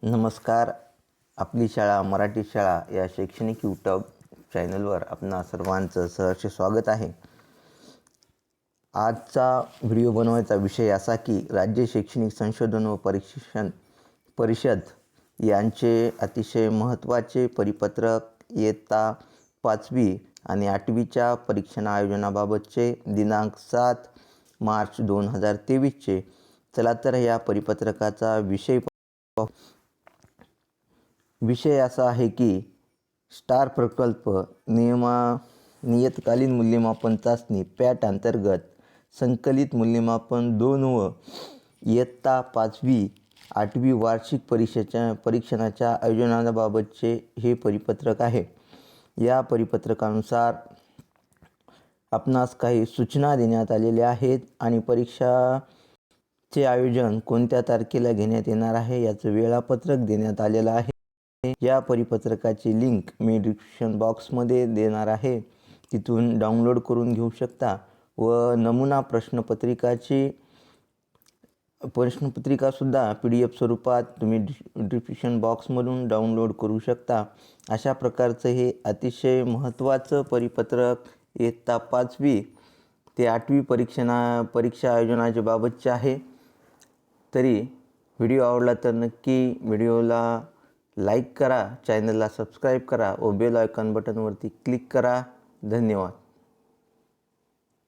नमस्कार. आपली शाळा मराठी शाळा या शैक्षणिक यूट्यूब चॅनलवर आपणा सर्वांचं सहर्ष स्वागत आहे. आजचा व्हिडिओ बनवायचा विषय असा की राज्य शैक्षणिक संशोधन व परीक्षण परिषद यांचे अतिशय महत्त्वाचे परिपत्रक इयत्ता 5वी आणि 8वीच्या परीक्षण आयोजनाबाबतचे दिनांक 7 मार्च 2023चे. चला तर या परिपत्रकाचा विषय असा आहे की स्टार प्रकल्प नियतकालीन मूल्यमापन चाचणी पॅट अंतर्गत संकलित मूल्यमापन 2 व इयत्ता 5वी 8वी वार्षिक परीक्षणाच्या आयोजनाबाबतचे हे परिपत्रक आहे. या परिपत्रकानुसार आपणास काही सूचना देण्यात आलेल्या आहेत आणि परीक्षाचे आयोजन कोणत्या तारखेला घेण्यात येणार आहे याचं वेळापत्रक देण्यात आलेलं आहे. या परिपत्रकाची लिंक मी डिस्क्रिप्शन बॉक्समध्ये देणार आहे, तिथून डाउनलोड करून घेऊ शकता व नमुना प्रश्नपत्रिकासुद्धा PDF स्वरूपात तुम्ही डिस्क्रिप्शन बॉक्समधून डाउनलोड करू शकता. अशा प्रकारचं हे अतिशय महत्त्वाचं परिपत्रक इयत्ता 5वी ते 8वी परीक्षा आयोजनाच्या बाबतचे आहे. तरी व्हिडिओ आवडला तर नक्की व्हिडिओला लाईक करा, चॅनलला सबस्क्राईब करा व बेल आयकॉन बटनवरती क्लिक करा. धन्यवाद.